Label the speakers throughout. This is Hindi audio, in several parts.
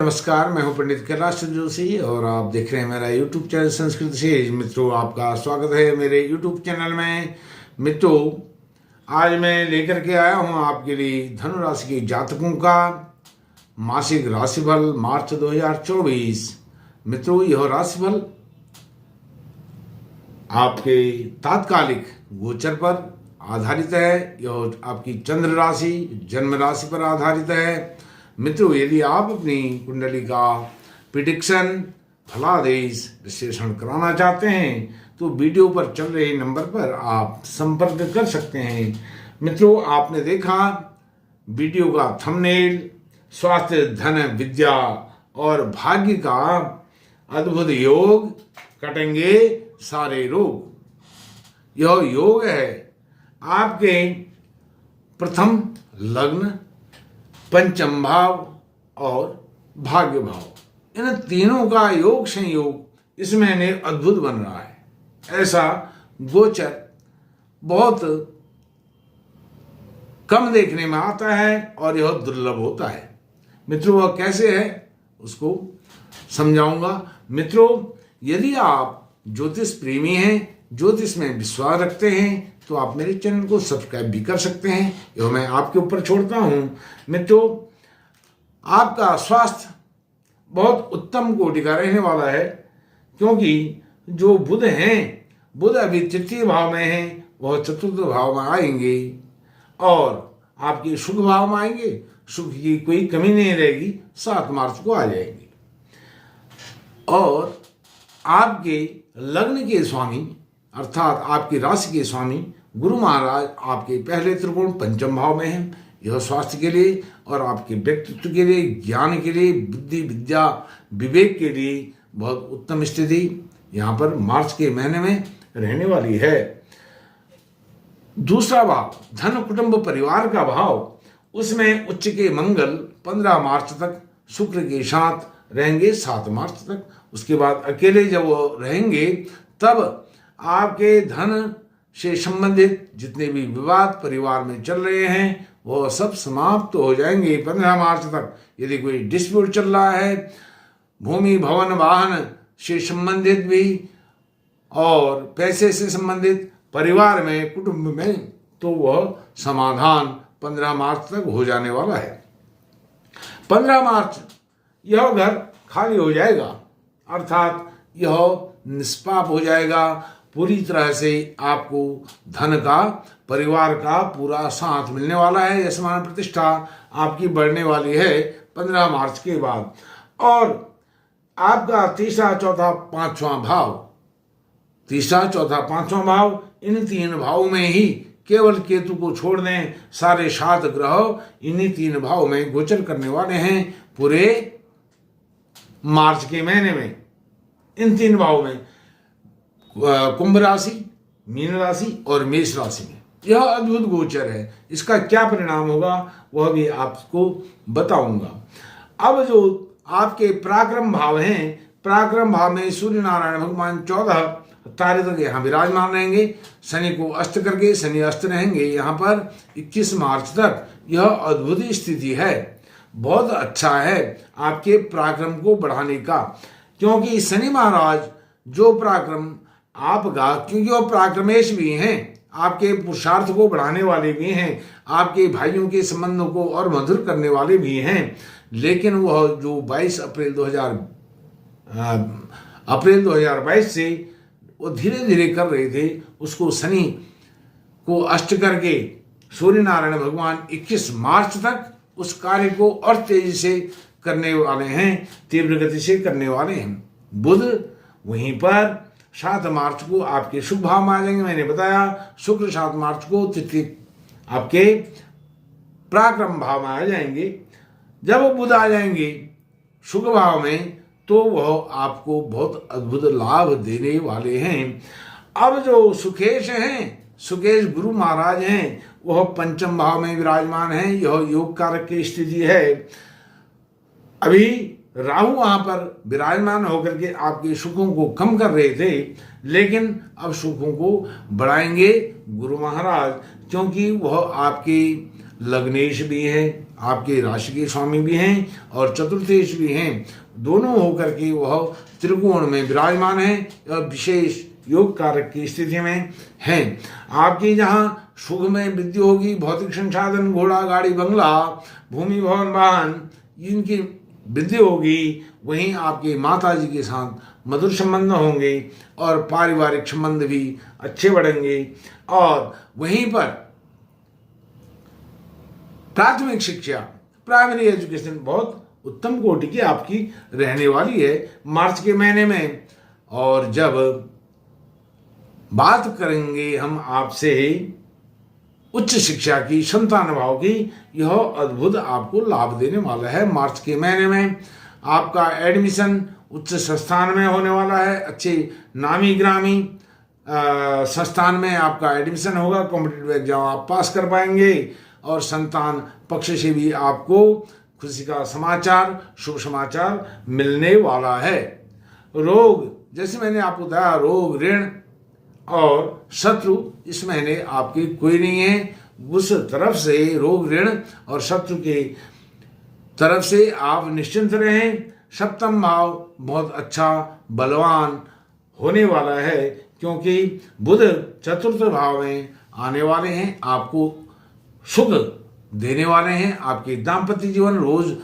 Speaker 1: नमस्कार, मैं हूं पंडित कैलाश जोशी और आप देख रहे हैं मेरा यूट्यूब चैनल संस्कृत से। मित्रों, आपका स्वागत है मेरे यूट्यूब चैनल में। मित्रों, आज मैं लेकर के आया हूं आपके लिए धनु राशि के जातकों का मासिक राशिफल मार्च 2024। मित्रों, यह राशिफल आपके तात्कालिक गोचर पर आधारित है। यह आपकी चंद्र राशि जन्म राशि पर आधारित है। मित्रों, यदि आप अपनी कुंडली का प्रिडिक्शन फलादेश विश्लेषण कराना चाहते हैं तो वीडियो पर चल रहे नंबर पर आप संपर्क कर सकते हैं। मित्रों, आपने देखा वीडियो का थंबनेल, स्वास्थ्य, धन, विद्या और भाग्य का अद्भुत योग, कटेंगे सारे रोग। यह योग है आपके प्रथम लग्न, पंचम भाव और भाग्य भाव। इन तीनों का योग संयोग इसमें अद्भुत बन रहा है। ऐसा गोचर बहुत कम देखने में आता है और यह दुर्लभ होता है। मित्रों, वह कैसे है उसको समझाऊंगा। मित्रों, यदि आप ज्योतिष प्रेमी हैं, ज्योतिष में विश्वास रखते हैं, तो आप मेरे चैनल को सब्सक्राइब भी कर सकते हैं। यह मैं आपके ऊपर छोड़ता हूं। मित्रों, आपका स्वास्थ्य बहुत उत्तम कोटि का रहने वाला है, क्योंकि जो बुध हैं, बुध अभी तृतीय भाव में हैं, वह चतुर्थ भाव में आएंगे और आपके सुख भाव में आएंगे। सुख की कोई कमी नहीं रहेगी, 7 मार्च को आ जाएंगे। और आपके लग्न के स्वामी अर्थात आपकी राशि के स्वामी गुरु महाराज आपके पहले त्रिकोण पंचम भाव में हैं। यह स्वास्थ्य के लिए और आपके व्यक्तित्व के लिए, ज्ञान के लिए, बुद्धि, विद्या, विवेक के लिए बहुत उत्तम स्थिति यहाँ पर मार्च के महीने में रहने वाली है। दूसरा भाव धन, कुटुंब, परिवार का भाव, उसमें उच्च के मंगल 15 मार्च तक शुक्र के साथ रहेंगे 7 मार्च तक। उसके बाद अकेले जब वो रहेंगे तब आपके धन से संबंधित जितने भी विवाद परिवार में चल रहे हैं वो सब समाप्त हो जाएंगे 15 मार्च तक। यदि कोई डिस्प्यूट चल रहा है भूमि, भवन, वाहन से संबंधित भी और पैसे से संबंधित, परिवार में, कुटुंब में, तो वह समाधान 15 मार्च तक हो जाने वाला है। 15 मार्च यह घर खाली हो जाएगा, अर्थात यह निष्पाप हो जाएगा। पूरी तरह से आपको धन का, परिवार का पूरा साथ मिलने वाला है। यश मान प्रतिष्ठा आपकी बढ़ने वाली है 15 मार्च के बाद। और आपका तीसरा, चौथा, पांचवां भाव, तीसरा, चौथा, पांचवां भाव, इन 3 भावों में ही केवल केतु को छोड़ दें, सारे 7 ग्रह इन्हीं 3 भाव में गोचर करने वाले हैं पूरे मार्च के महीने में। इन 3 भावों में कुंभ राशि, मीन राशि और मेष राशि में यह अद्भुत गोचर है। इसका क्या परिणाम होगा वह भी आपको बताऊंगा। अब जो आपके पराक्रम भाव हैं, पराक्रम भाव में सूर्य नारायण भगवान 14 तारीख तक यहाँ विराजमान रहेंगे। शनि को अस्त करके शनि अस्त रहेंगे यहाँ पर 21 मार्च तक। यह अद्भुत स्थिति है, बहुत अच्छा है आपके पराक्रम को बढ़ाने का, क्योंकि शनि महाराज जो पराक्रम आपका, क्योंकि वो पराक्रमेश भी हैं, आपके पुरुषार्थ को बढ़ाने वाले भी हैं, आपके भाइयों के संबंधों को और मधुर करने वाले भी हैं। लेकिन वह जो 22 अप्रैल 2022 से वो धीरे धीरे कर रहे थे, उसको शनि को अष्ट करके सूर्य नारायण भगवान 21 मार्च तक उस कार्य को और तेजी से करने वाले हैं, तीव्र गति से करने वाले हैं। बुध वहीं पर 7 मार्च को आपके शुभ भाव में आ जाएंगे। मैंने बताया शुक्र 7 मार्च को तृतीय आपके पराक्रम भाव में आ जाएंगे। जब वो बुध आ जाएंगे शुभ भाव में तो वह आपको बहुत अद्भुत लाभ देने वाले हैं। अब जो सुकेश हैं, सुकेश गुरु महाराज हैं, वह पंचम भाव में विराजमान हैं। यह योग कारक की स्थिति है। अभी राहु वहां पर विराजमान होकर के आपके सुखों को कम कर रहे थे, लेकिन अब सुखों को बढ़ाएंगे गुरु महाराज, क्योंकि वह आपकी लग्नेश भी हैं, आपके राशि के स्वामी भी हैं और चतुर्थेश भी हैं, दोनों होकर के वह त्रिकोण में विराजमान है और विशेष योग कारक की स्थिति में हैं। आपकी जहाँ सुख में वृद्धि होगी, भौतिक संसाधन, घोड़ा गाड़ी बंगला, भूमि भवन वाहन, इनकी वृद्धि होगी, वहीं आपके माता जी के साथ मधुर संबंध होंगे और पारिवारिक संबंध भी अच्छे बढ़ेंगे। और वहीं पर प्राथमिक शिक्षा, प्राइमरी एजुकेशन बहुत उत्तम कोटि की आपकी रहने वाली है मार्च के महीने में। और जब बात करेंगे हम आपसे उच्च शिक्षा की, संतान भाव की, यह अद्भुत आपको लाभ देने वाला है मार्च के महीने में। आपका एडमिशन उच्च संस्थान में होने वाला है, अच्छे नामी ग्रामी संस्थान में आपका एडमिशन होगा, कॉम्पिटिटिव एग्जाम आप पास कर पाएंगे और संतान पक्ष से भी आपको खुशी का समाचार, शुभ समाचार मिलने वाला है। रोग, जैसे मैंने आपको बताया, रोग, ऋण और शत्रु इस महीने आपके कोई नहीं है। उस तरफ से रोग, ऋण और शत्रु के तरफ से आप निश्चिंत रहें। सप्तम भाव बहुत अच्छा बलवान होने वाला है, क्योंकि बुध चतुर्थ भाव में आने वाले हैं, आपको सुख देने वाले हैं। आपके दाम्पत्य जीवन, रोज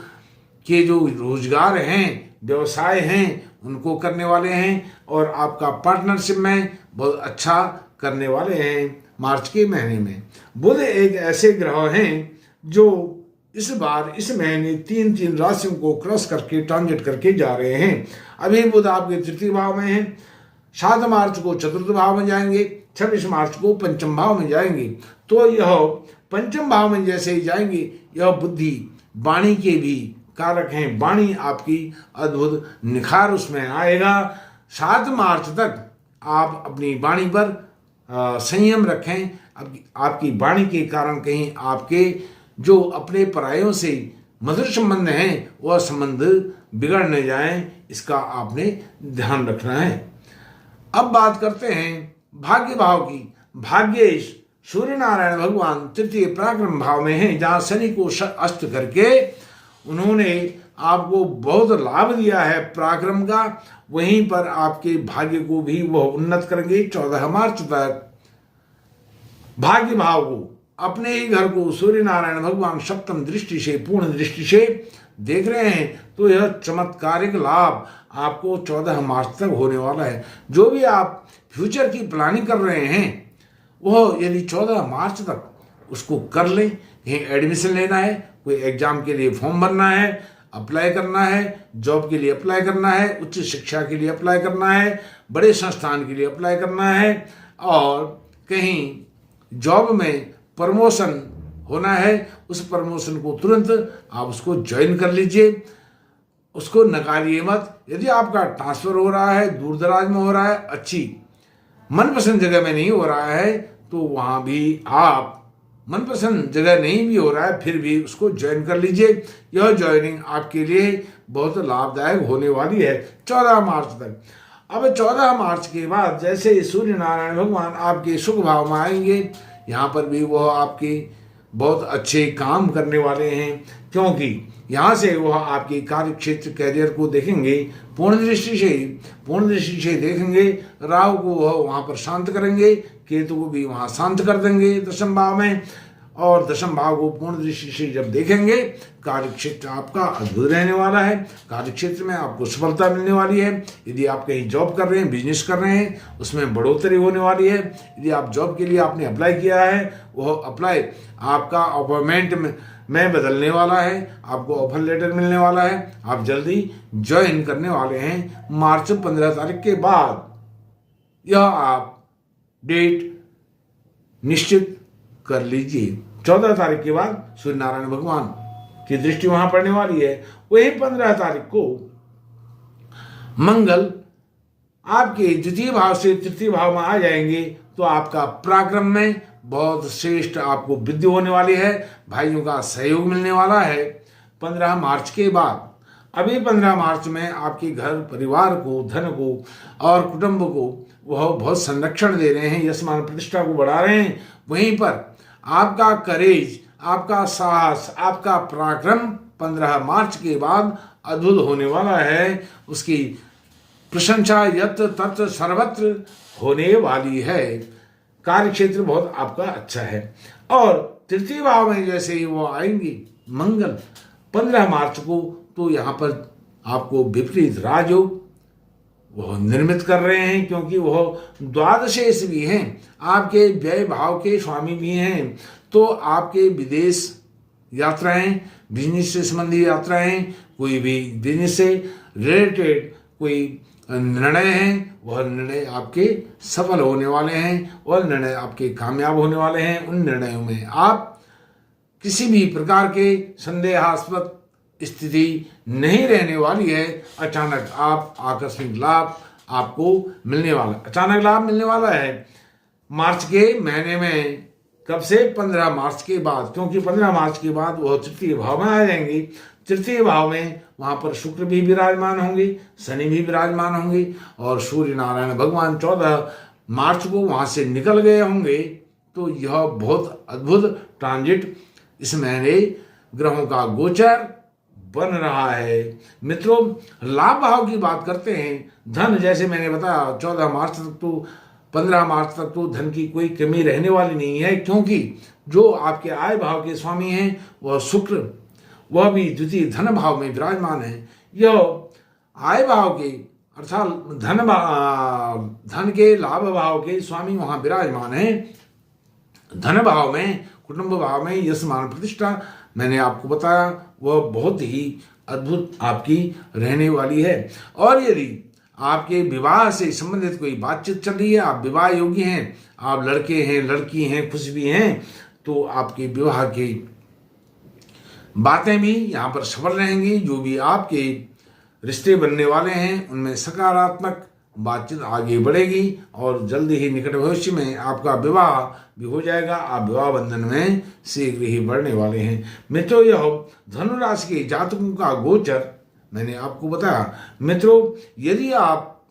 Speaker 1: के जो रोजगार हैं, व्यवसाय हैं, उनको करने वाले हैं और आपका पार्टनरशिप में बहुत अच्छा करने वाले हैं मार्च के महीने में। बुध एक ऐसे ग्रह हैं जो इस बार इस महीने 3 राशियों को क्रॉस करके ट्रांजिट करके जा रहे हैं। अभी बुध आपके तृतीय भाव में हैं, 7 मार्च को चतुर्थ भाव में जाएंगे, 26 मार्च को पंचम भाव में जाएंगे। तो यह पंचम भाव में जैसे ही जाएंगे, यह बुद्धि वाणी के भी कारक हैं। वाणी आपकी अद्भुत निखार उसमें आएगा। 7 मार्च तक आप अपनी वाणी पर संयम रखें। आपकी वाणी के कारण कहीं आपके जो अपने परायों से मधुर संबंध हैं, वह संबंध बिगड़ न जाएं, इसका आपने ध्यान रखना है। अब बात करते हैं भाग्य भाव की। भाग्येश सूर्य नारायण भगवान तृतीय पराक्रम भाव में हैं, जहाँ शनि को अस्त करके उन्होंने आपको बहुत लाभ दिया है पराक्रम का। वहीं पर आपके भाग्य को भी वह उन्नत करेंगे। 14 मार्च तक भाग्य भाव को, अपने ही घर को सूर्य नारायण भगवान सप्तम दृष्टि से, पूर्ण दृष्टि से देख रहे हैं। तो यह चमत्कारिक लाभ आपको 14 मार्च तक होने वाला है। जो भी आप फ्यूचर की प्लानिंग कर रहे हैं, वह यदि 14 मार्च तक उसको कर लें। कहीं एडमिशन लेना है, कोई एग्जाम के लिए फॉर्म भरना है, अप्लाई करना है, जॉब के लिए अप्लाई करना है, उच्च शिक्षा के लिए अप्लाई करना है, बड़े संस्थान के लिए अप्लाई करना है, और कहीं जॉब में प्रमोशन होना है, उस प्रमोशन को तुरंत आप उसको ज्वाइन कर लीजिए, उसको नकारिए मत। यदि आपका ट्रांसफर हो रहा है, दूर दराज में हो रहा है, अच्छी मनपसंद जगह में नहीं हो रहा है, तो वहाँ भी आप मनपसंद जगह नहीं भी हो रहा है, फिर भी उसको ज्वाइन कर लीजिए। यह ज्वाइनिंग आपके लिए बहुत लाभदायक होने वाली है 14 मार्च तक। अब 14 मार्च के बाद जैसे सूर्य नारायण भगवान आपके सुख भाव में आएंगे, यहाँ पर भी वह आपके बहुत अच्छे काम करने वाले हैं, क्योंकि यहाँ से वह आपके कार्य क्षेत्र, कैरियर को देखेंगे पूर्ण दृष्टि से देखेंगे। राहु को वह वहाँ पर शांत करेंगे, केतु को भी वहाँ शांत कर देंगे दशम भाव में, और दशम भाव को पूर्ण दृष्टि से जब देखेंगे, कार्य क्षेत्र आपका अद्भुत रहने वाला है। कार्य क्षेत्र में आपको सफलता मिलने वाली है। यदि आप कहीं जॉब कर रहे हैं, बिजनेस कर रहे हैं, उसमें बढ़ोतरी होने वाली है। यदि आप जॉब के लिए आपने अप्लाई किया है, वह अप्लाई आपका अपॉइंटमेंट में बदलने वाला है, आपको ऑफर लेटर मिलने वाला है, आप जल्दी ज्वाइन करने वाले हैं मार्च 15 तारीख के बाद। यह आप डेट निश्चित कर लीजिए। 14 तारीख के बाद सूर्य नारायण भगवान की दृष्टि वहां पड़ने वाली है। वही 15 तारीख को मंगल आपके द्वितीय भाव से तृतीय भाव में आ जाएंगे, तो आपका पराक्रम में बहुत श्रेष्ठ आपको वृद्धि होने वाली है। भाइयों का सहयोग मिलने वाला है 15 मार्च के बाद। अभी 15 मार्च में आपके घर परिवार को, धन को और कुटुंब को वह बहुत संरक्षण दे रहे हैं, यश मान प्रतिष्ठा को बढ़ा रहे हैं। वहीं पर आपका करेज, आपका साहस, आपका पराक्रम 15 मार्च के बाद अद्भुत होने वाला है। उसकी प्रशंसा यत्र तत्र सर्वत्र होने वाली है। कार्य क्षेत्र बहुत आपका अच्छा है। और तृतीय भाव में जैसे ही वो आएंगी मंगल 15 मार्च को, तो यहाँ पर आपको विपरीत राजयोग वह निर्मित कर रहे हैं, क्योंकि वह द्वादशेश भी हैं, आपके व्यय भाव के स्वामी भी हैं। तो आपके विदेश यात्राएं, बिजनेस से संबंधी यात्राएं, कोई भी बिजनेस से रिलेटेड कोई निर्णय हैं, वह निर्णय आपके सफल होने वाले हैं और निर्णय आपके कामयाब होने वाले हैं। उन निर्णयों में आप किसी भी प्रकार के संदेहास्पद स्थिति नहीं रहने वाली है। अचानक आप आकस्मिक लाभ आपको मिलने वाला, अचानक लाभ मिलने वाला है मार्च के महीने में। कब से? 15 मार्च के बाद, क्योंकि 15 मार्च के बाद वह तृतीय भाव में आ जाएंगी। तृतीय भाव में वहां पर शुक्र भी विराजमान होंगे, शनि भी विराजमान होंगे और सूर्य नारायण भगवान 14 मार्च को वहां से निकल गए होंगे। तो यह बहुत अद्भुत ट्रांजिट इस महीने ग्रहों का गोचर बन रहा है। मित्रों, लाभ भाव की बात करते हैं। धन, जैसे मैंने बताया 14 मार्च तक तो 15 मार्च तक तो धन की कोई कमी रहने वाली नहीं है, क्योंकि जो आपके आय भाव के स्वामी हैं वह शुक्र, वह भी द्वितीय धन भाव में विराजमान है। यह आय भाव के अर्थात धन के लाभ भाव के स्वामी वहां विराजमान है। धन भाव में, कुटुंब भाव में यश मान प्रतिष्ठा मैंने आपको बताया वह बहुत ही अद्भुत आपकी रहने वाली है। और यदि आपके विवाह से संबंधित कोई बातचीत चल रही है, आप विवाह योग्य हैं, आप लड़के हैं, लड़की हैं, खुश भी हैं, तो आपके विवाह की बातें भी यहाँ पर सफल रहेंगी। जो भी आपके रिश्ते बनने वाले हैं उनमें सकारात्मक बातचीत आगे बढ़ेगी और जल्दी ही निकट भविष्य में आपका विवाह भी हो जाएगा। आप विवाह बंधन में शीघ्र ही बढ़ने वाले हैं। मित्रों, यह धनु राशि के जातकों का गोचर मैंने आपको बताया। मित्रों, यदि आप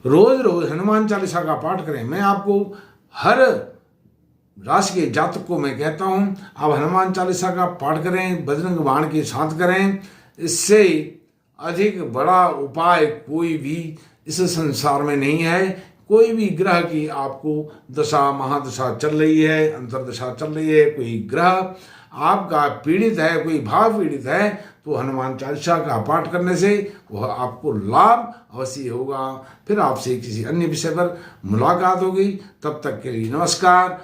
Speaker 1: रोज रोज हनुमान चालीसा का पाठ करें, मैं आपको हर राशि के जातक को मैं कहता हूं आप हनुमान चालीसा का पाठ करें, बजरंग बाण के साथ करें। इससे अधिक बड़ा उपाय कोई भी इस संसार में नहीं है। कोई भी ग्रह की आपको दशा महादशा चल रही है, अंतरदशा चल रही है, कोई ग्रह आपका पीड़ित है, कोई भाव पीड़ित है, तो हनुमान चालीसा का पाठ करने से वह आपको लाभ अवश्य होगा। फिर आपसे किसी अन्य विषय पर मुलाकात होगी। तब तक के लिए नमस्कार।